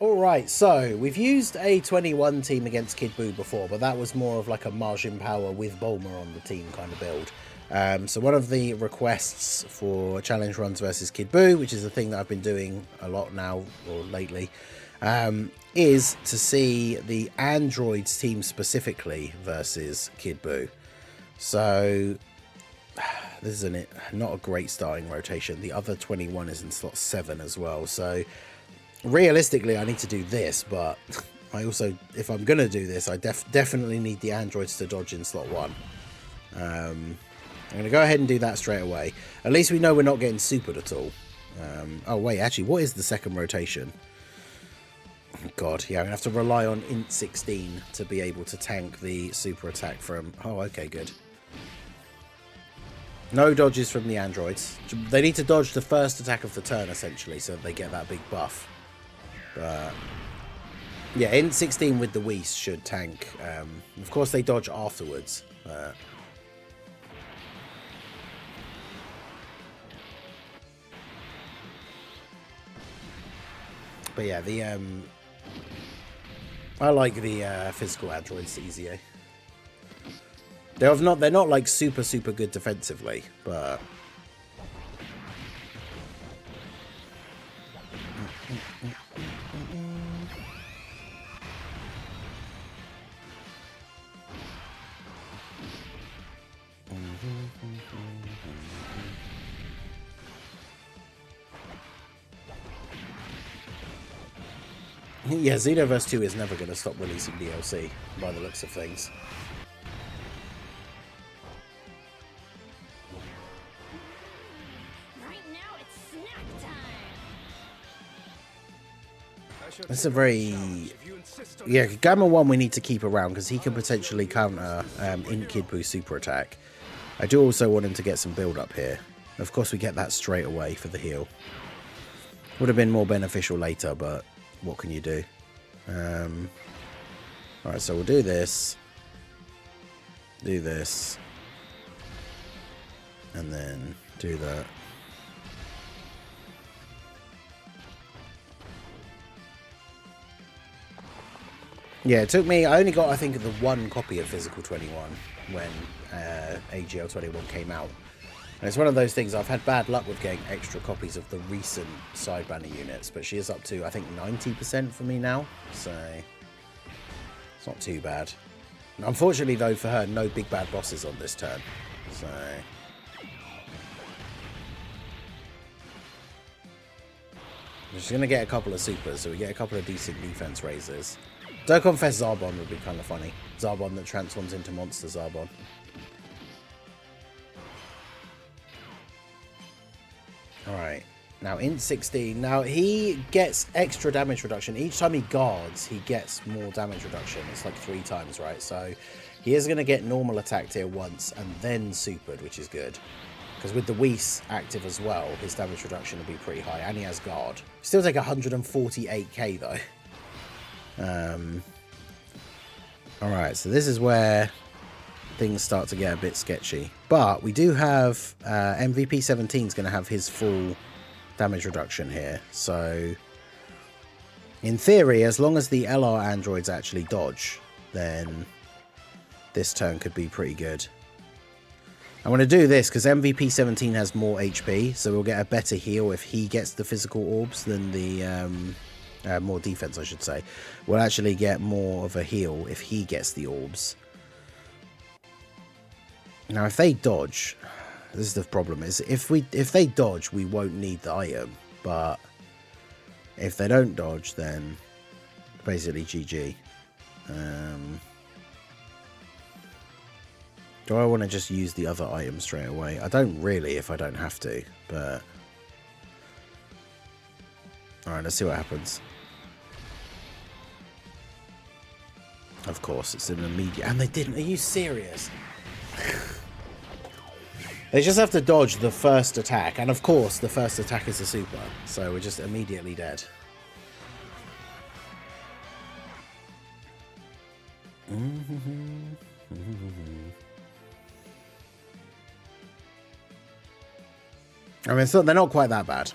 Alright, so we've used a 21 team against Kid BUU before, but that was more of like a Margin Power with Bulma on the team kind of build. So one of the requests for challenge runs versus Kid BUU, which is a thing that I've been doing a lot now or lately, is to see the androids team specifically versus Kid BUU. So this is not a great starting rotation. The other 21 is in slot 7 as well. So realistically, I need to do this, but I also, if I'm going to do this, I definitely need the androids to dodge in slot 1. I'm going to go ahead and do that straight away. At least we know we're not getting supered at all. Oh, wait, actually, what is the second rotation? God, yeah, I'm going to have to rely on Int 16 to be able to tank the super attack from... Oh, okay, good. No dodges from the androids. They need to dodge the first attack of the turn, essentially, so that they get that big buff. But yeah, Int 16 with the Whis should tank. Of course, they dodge afterwards. But yeah, I like the physical androids easier. They're not like super good defensively, but yeah, Xenoverse 2 is never going to stop releasing DLC by the looks of things. It's a very... Yeah, Gamma 1 we need to keep around because he can potentially counter Int Kid BUU super attack. I do also want him to get some build up here. Of course we get that straight away for the heal. Would have been more beneficial later, but what can you do? Alright, so we'll do this. Do this. And then do that. Yeah, it took me... I only got, I think, the one copy of Physical 21 when AGL 21 came out. And it's one of those things, I've had bad luck with getting extra copies of the recent side banner units, but she is up to, I think, 90% for me now, so it's not too bad. Unfortunately, though, for her, no big bad bosses on this turn, so... She's going to get a couple of supers, so we get a couple of decent defense raises. Dokkan Fest Zarbon would be kind of funny. Zarbon that transforms into Monster Zarbon. Alright, now Int 16. Now he gets extra damage reduction. Each time he guards, he gets more damage reduction. It's like 3 times, right? So he is going to get normal attacked here once and then supered, which is good. Because with the Whis active as well, his damage reduction will be pretty high. And he has guard. Still take 148k though. Alright, so this is where things start to get a bit sketchy. But we do have MVP 17 is going to have his full damage reduction here. So in theory, as long as the LR androids actually dodge, then this turn could be pretty good. I want to do this because MVP 17 has more HP, so we'll get a better heal if he gets the physical orbs than the... more defense, I should say. We'll actually get more of a heal if he gets the orbs. Now, if they dodge, this is the problem, is if they dodge, we won't need the item. But if they don't dodge, then basically GG. Do I want to just use the other item straight away? I don't really if I don't have to, but... Alright, let's see what happens. Of course, it's an immediate... And they didn't... Are you serious? They just have to dodge the first attack. And of course, the first attack is a super. So we're just immediately dead. I mean, they're not quite that bad.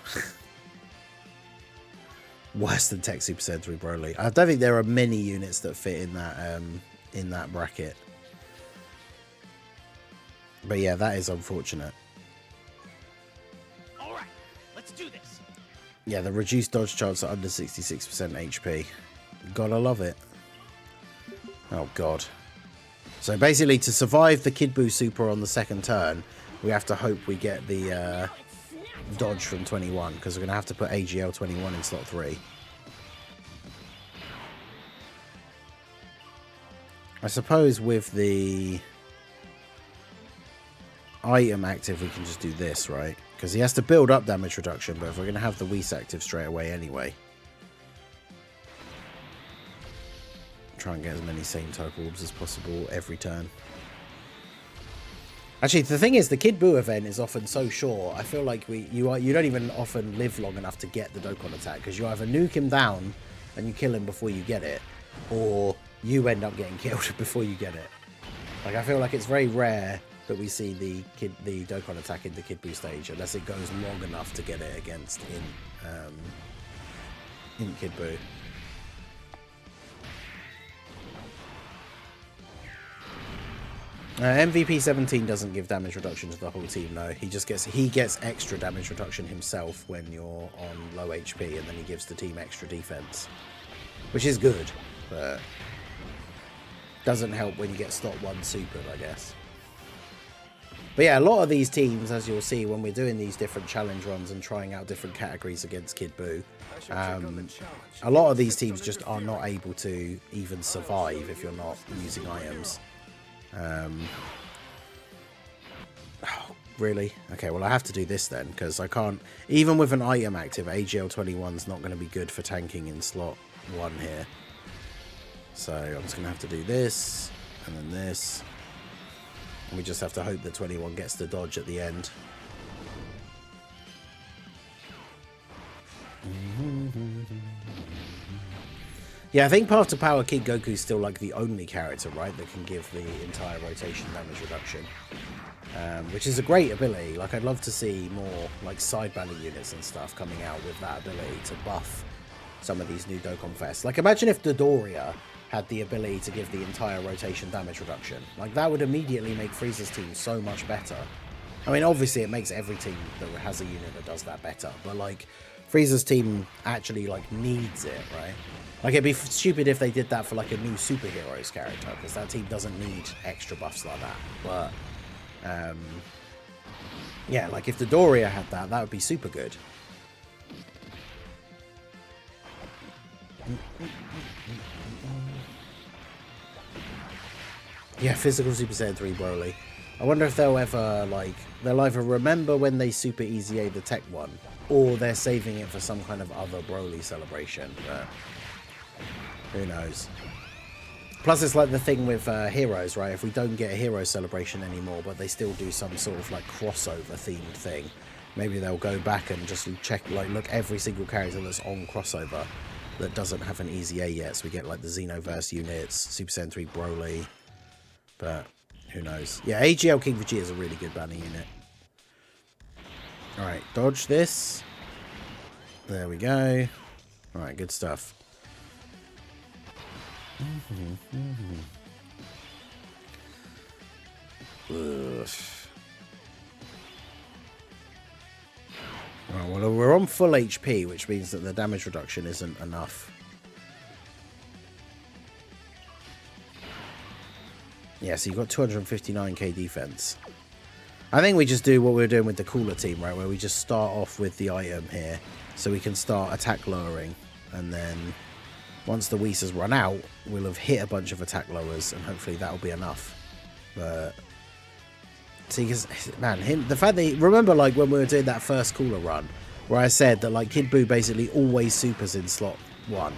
worse than Tech Super Sensory Broly. I don't think there are many units that fit in that bracket. But yeah, that is unfortunate. All right, let's do this. Yeah, the reduced dodge chance are under 66% HP. Gotta love it. Oh god. So basically, to survive the Kid Buu Super on the second turn, we have to hope we get the dodge from 21, because we're going to have to put AGL 21 in slot 3. I suppose with the item active, we can just do this, right? Because he has to build up damage reduction, but if we're going to have the Whis active straight away anyway. Try and get as many same type orbs as possible every turn. Actually, the thing is, the Kid Buu event is often so short. I feel like you don't even often live long enough to get the Dokkan attack, because you either nuke him down and you kill him before you get it, or you end up getting killed before you get it. Like, I feel like it's very rare that we see the Dokkan attack in the Kid Buu stage, unless it goes long enough to get it against in Kid Buu. MVP 17 doesn't give damage reduction to the whole team, no. He gets extra damage reduction himself when you're on low HP, and then he gives the team extra defense, which is good, but doesn't help when you get slot 1 super, I guess. But yeah, a lot of these teams, as you'll see when we're doing these different challenge runs and trying out different categories against Kid Buu, a lot of these teams just are not able to even survive if you're not using items. Oh, really? Okay, well I have to do this then, because I can't, even with an item active, AGL 21 is not going to be good for tanking in slot 1 here. So I'm just going to have to do this, and then this, and we just have to hope that 21 gets the dodge at the end. Yeah, I think Path to Power Kid Goku is still like the only character, right, that can give the entire rotation damage reduction, which is a great ability. Like, I'd love to see more like side banner units and stuff coming out with that ability to buff some of these new Dokkan Fests. Like, imagine if Dodoria had the ability to give the entire rotation damage reduction. Like, that would immediately make Frieza's team so much better. I mean, obviously it makes every team that has a unit that does that better, but like, Frieza's team actually like needs it, right? Like, it'd be stupid if they did that for like a new superheroes character, because that team doesn't need extra buffs like that. But yeah, like if Dodoria had that, that would be super good. Yeah, physical Super Saiyan 3 Broly. I wonder if they'll ever, like, they'll either remember when they Super Easy A the tech one, or they're saving it for some kind of other Broly celebration, but who knows. Plus, it's like the thing with Heroes, right? If we don't get a Hero celebration anymore, but they still do some sort of, like, crossover-themed thing, maybe they'll go back and just check, like, look every single character that's on crossover that doesn't have an Easy A yet, so we get, like, the Xenoverse units, Super Saiyan 3 Broly, but who knows. Yeah, AGL King Vegeta is a really good banner unit. Alright, dodge this. There we go. Alright, good stuff. Alright, well, we're on full HP, which means that the damage reduction isn't enough. Yeah, so you've got 259k defense. I think we just do what we were doing with the cooler team, right? Where we just start off with the item here, so we can start attack lowering. And then once the Whis has run out, we'll have hit a bunch of attack lowers, and hopefully that'll be enough. But see, because, man, the fact that remember, like, when we were doing that first cooler run, where I said that, like, Kid Buu basically always supers in slot 1.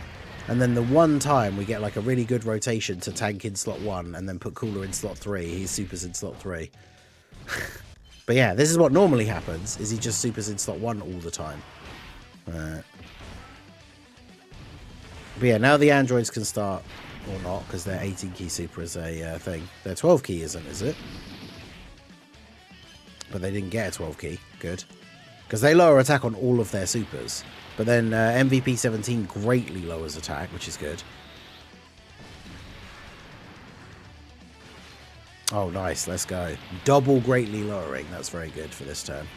And then the one time we get like a really good rotation to tank in slot 1 and then put Cooler in slot 3, he supers in slot 3. But yeah, this is what normally happens, is he just supers in slot 1 all the time. But yeah, now the androids can start, or not, because their 18 key super is a thing. Their 12 key isn't, is it? But they didn't get a 12 key. Good. Because they lower attack on all of their supers. But then MVP 17 greatly lowers attack, which is good. Oh, nice. Let's go. Double greatly lowering. That's very good for this turn.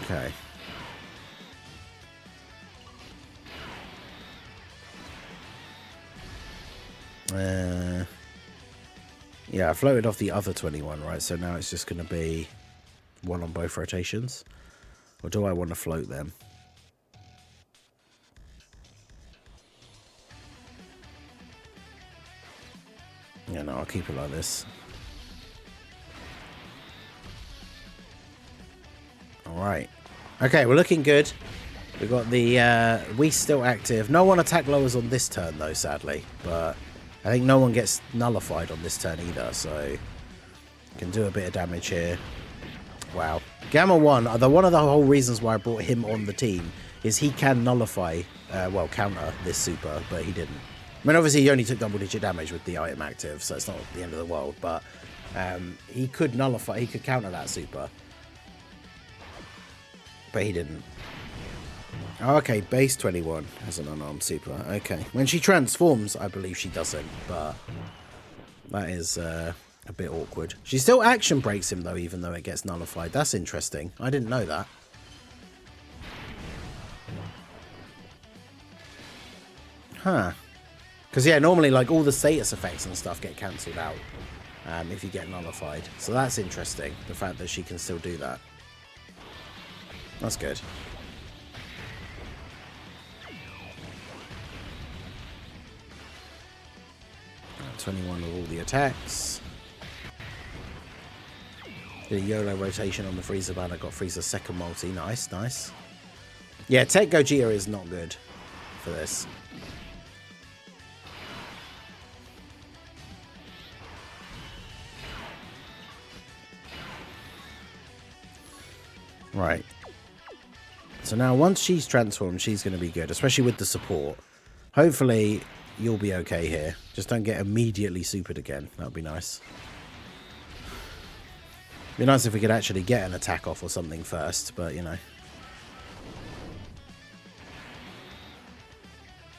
Okay. Yeah, I floated off the other 21, right? So now it's just going to be one on both rotations. Or do I want to float them? Yeah, no, I'll keep it like this. Alright. Okay, we're looking good. We've got the we still active. No one attack lowers on this turn, though, sadly. But I think no one gets nullified on this turn either, so can do a bit of damage here. Wow. Gamma 1, one of the whole reasons why I brought him on the team is he can nullify, well, counter this super, but he didn't. I mean, obviously, he only took double-digit damage with the item active, so it's not the end of the world, but he could nullify, he could counter that super. But he didn't. Oh, okay, base 21 has an unarmed super. Okay. When she transforms, I believe she doesn't, but that is a bit awkward. She still action breaks him, though, even though it gets nullified. That's interesting. I didn't know that. Huh. Because, yeah, normally, like, all the status effects and stuff get cancelled out if you get nullified. So that's interesting, the fact that she can still do that. That's good. 21 of all the attacks. Did a YOLO rotation on the Frieza banner, got Frieza's second multi. Nice, nice. Yeah, Tech Gogeta is not good for this. Right. So now once she's transformed, she's going to be good, especially with the support. Hopefully you'll be okay here. Just don't get immediately supered again. That would be nice. Be nice if we could actually get an attack off or something first, but you know.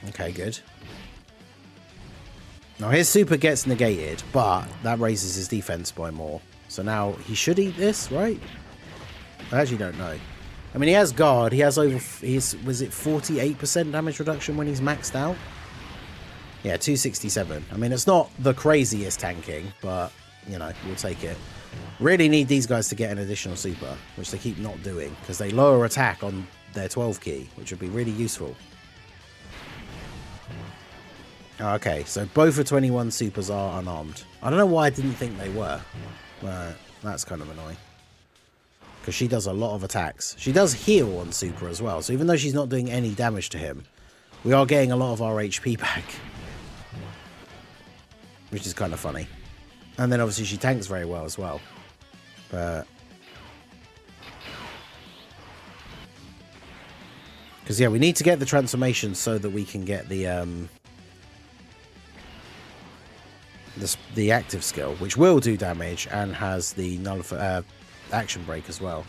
Okay, good. Now his super gets negated, but that raises his defense by more. So now he should eat this, right? I actually don't know. I mean, he has guard. He has over... was it 48% damage reduction when he's maxed out? Yeah, 267. I mean, it's not the craziest tanking, but, you know, we'll take it. Really need these guys to get an additional super, which they keep not doing, because they lower attack on their 12 key, which would be really useful. Okay, so both of 21 supers are unarmed. I don't know why I didn't think they were, but that's kind of annoying. Because she does a lot of attacks. She does heal on super as well, so even though she's not doing any damage to him, we are getting a lot of our HP back. Which is kind of funny. And then obviously she tanks very well as well. But... because, yeah, we need to get the transformation so that we can get the active skill, which will do damage and has the action break as well.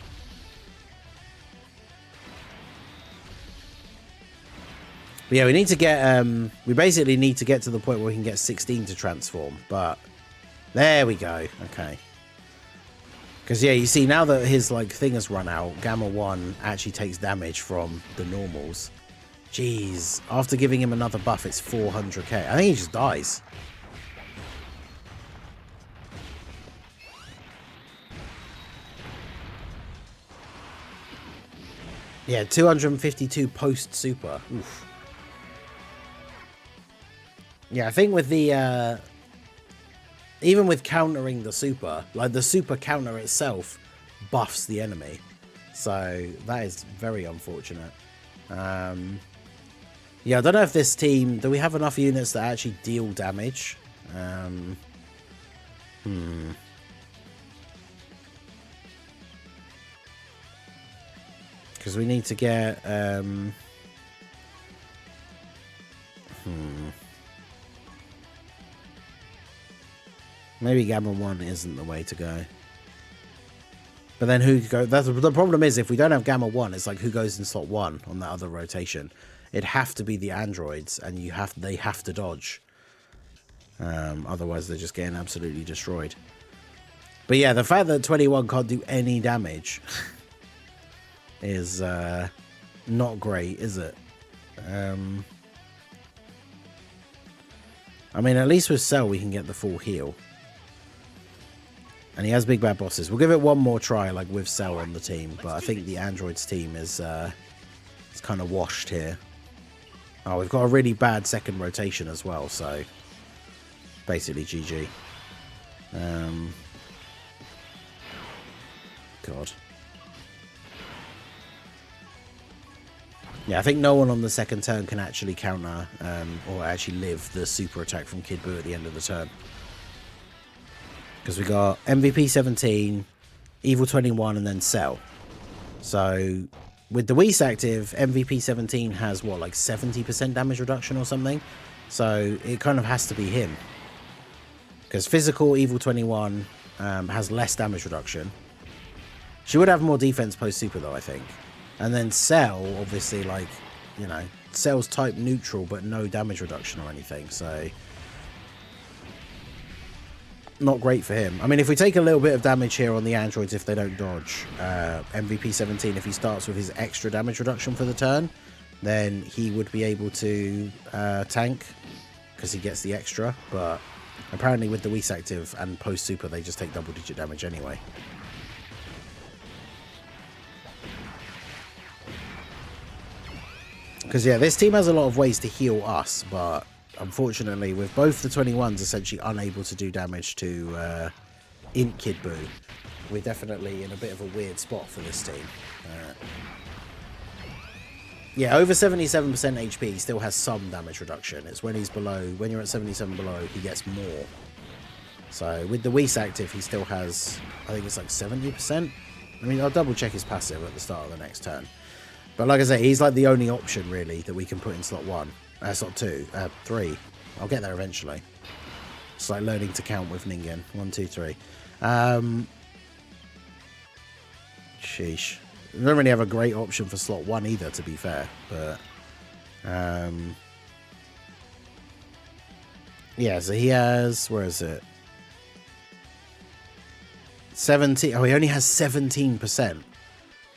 But yeah, we need to get we basically need to get to the point where we can get 16 to transform, but there we go. Okay. Because yeah, you see now that his like thing has run out, Gamma 1 actually takes damage from the normals. Jeez, after giving him another buff, it's 400k. I think he just dies. Yeah, 252 post super. Oof. Yeah, I think with the even with countering the super, like the super counter itself buffs the enemy, so that is very unfortunate. Yeah, I don't know if this team, do we have enough units that actually deal damage? Because we need to get maybe Gamma 1 isn't the way to go. But then who go? That's the problem is if we don't have Gamma 1, it's like who goes in slot 1 on that other rotation. It'd have to be the androids, and they have to dodge. Otherwise, they're just getting absolutely destroyed. But yeah, the fact that 21 can't do any damage is not great, is it? I mean, at least with Cell, we can get the full heal. And he has big bad bosses. We'll give it one more try, like with Cell on the team. But I think the androids team is it's kind of washed here. Oh, we've got a really bad second rotation as well, so basically GG. God. Yeah, I think no one on the second turn can actually counter or actually live the super attack from Kid Buu at the end of the turn. Because we got MVP 17, Evil 21, and then Cell. So with the Whis active, MVP 17 has what, like 70% damage reduction or something? So it kind of has to be him. Because physical Evil 21 has less damage reduction. She would have more defense post super though, I think. And then Cell, obviously, like, you know, Cell's type neutral but no damage reduction or anything, so not great for him. I mean, if we take a little bit of damage here on the androids if they don't dodge, MVP 17, if he starts with his extra damage reduction for the turn, then he would be able to tank because he gets the extra, but apparently with the Whis active and post super they just take double digit damage anyway. Because yeah, this team has a lot of ways to heal us, but unfortunately with both the 21s essentially unable to do damage to Int Kid Buu, we're definitely in a bit of a weird spot for this team. Yeah, over 77% HP, he still has some damage reduction. It's when he's below, when you're at 77 below, he gets more. So with the Whis active, he still has, I think it's like 70%. I mean, I'll double check his passive at the start of the next turn. But like I say, he's like the only option really that we can put in slot 1. Slot 2, 3. I'll get there eventually. It's like learning to count with Ningen. 1, 2, 3. Sheesh. We don't really have a great option for slot 1 either, to be fair. But yeah, so he has, where is it? 17. Oh, he only has 17%.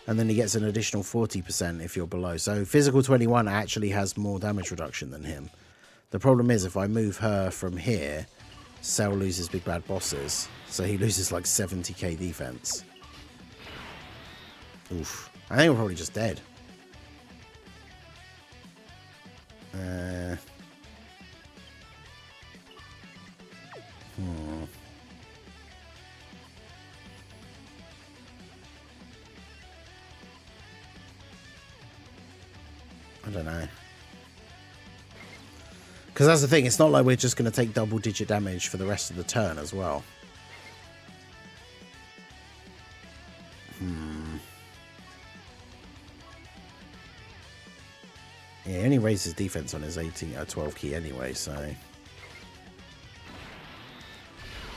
And then he gets an additional 40% if you're below. So physical 21 actually has more damage reduction than him. The problem is if I move her from here, Cell loses big bad bosses. So he loses like 70k defense. Oof. I think we're probably just dead. I don't know. Because that's the thing, it's not like we're just going to take double digit damage for the rest of the turn as well. Yeah, he only raises defense on his 12 key anyway, so...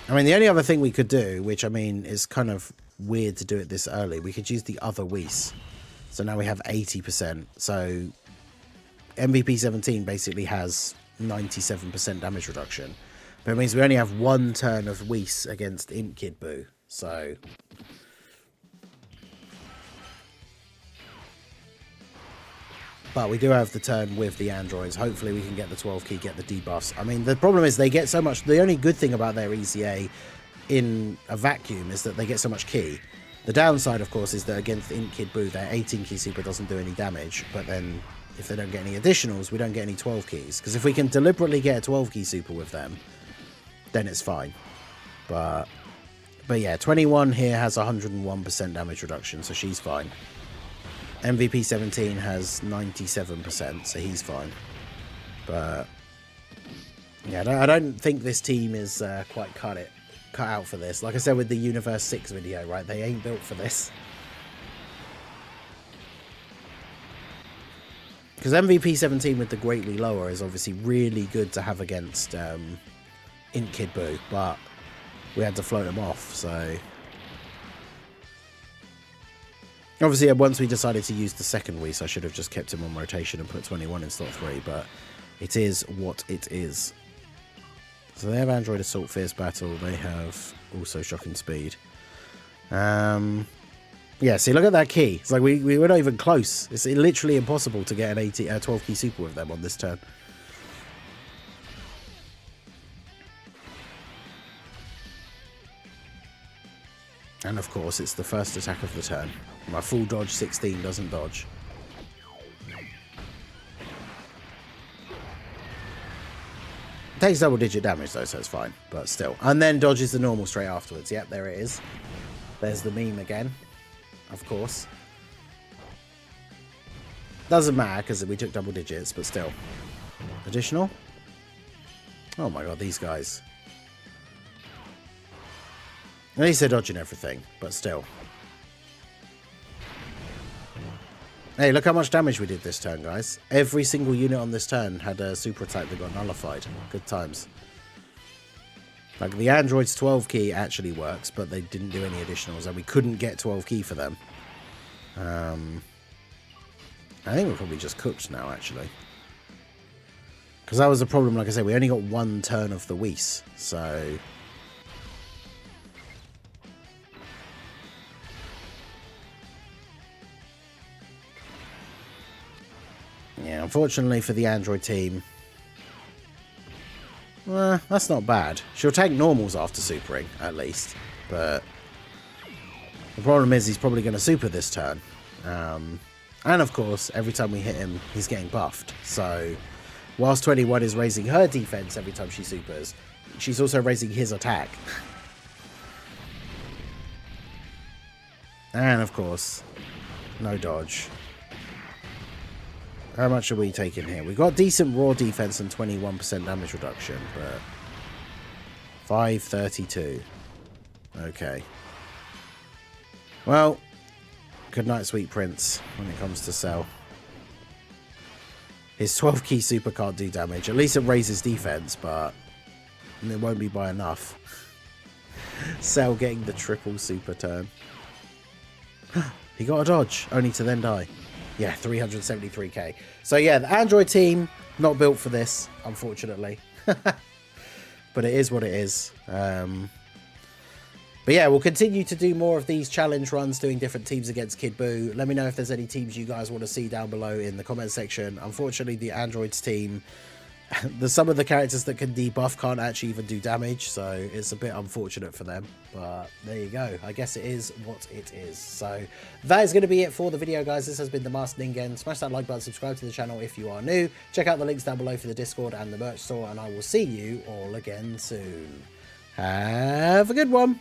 I mean, the only other thing we could do, which, I mean, is kind of weird to do it this early, we could use the other Whis. So now we have 80%. So MVP 17 basically has 97% damage reduction. But it means we only have one turn of Whis against Int Kid Buu. So... But we do have the turn with the androids. Hopefully we can get the 12 key, get the debuffs. I mean, the problem is they get so much... The only good thing about their ECA in a vacuum is that they get so much key. The downside, of course, is that against Int Kid Buu, their 18 key super doesn't do any damage. But then if they don't get any additionals, we don't get any 12 keys. Because if we can deliberately get a 12 key super with them, then it's fine. But yeah, 21 here has 101% damage reduction, so she's fine. MVP 17 has 97%, so he's fine. But yeah, I don't think this team is quite cut out for this. Like I said with the Universe 6 video, right? They ain't built for this. Because MVP 17 with the greatly lower is obviously really good to have against Int Kid Buu, but we had to float him off, so... Obviously, once we decided to use the second Whis, I should have just kept him on rotation and put 21 in slot 3, but it is what it is. So they have Android Assault Fierce Battle. They have also Shocking Speed. Yeah, see, look at that key. It's like we were not even close. It's literally impossible to get an 12 key super with them on this turn. And of course, it's the first attack of the turn. My full dodge 16 doesn't dodge. Takes double-digit damage though, so it's fine, but still. And then dodges the normal straight afterwards. Yep, there it is. There's the meme again, of course. Doesn't matter because we took double digits, but still. Additional? Oh my god, these guys. At least they're dodging everything, but still. Hey, look how much damage we did this turn, guys. Every single unit on this turn had a super attack that got nullified. Good times. Like, the android's 12 key actually works, but they didn't do any additionals, and we couldn't get 12 key for them. I think we're probably just cooked now, actually. Because that was the problem, like I said, we only got one turn of the Whis, so... Yeah, unfortunately for the Android team... Well, that's not bad. She'll take normals after supering, at least. But the problem is he's probably going to super this turn. And of course, every time we hit him, he's getting buffed. So, whilst 21 is raising her defense every time she supers, she's also raising his attack. And of course, no dodge. How much are we taking here? We've got decent raw defense and 21% damage reduction, but 532. Okay. Well, good night, sweet prince, when it comes to Cell. His 12 key super can't do damage. At least it raises defense, but it won't be by enough. Cell getting the triple super turn. He got a dodge, only to then die. Yeah, 373k. So yeah, the Android team, not built for this, unfortunately. But it is what it is. But yeah, we'll continue to do more of these challenge runs, doing different teams against Kid BUU. Let me know if there's any teams you guys want to see down below in the comment section. Unfortunately, the Androids team... some of the characters that can debuff can't actually even do damage, so it's a bit unfortunate for them, but there you go. I guess it is what it is. So that is going to be it for the video, guys. This has been the Masked Ningen. Smash that like button, subscribe to the channel if you are new, check out the links down below for the Discord and the merch store, and I will see you all again soon. Have a good one.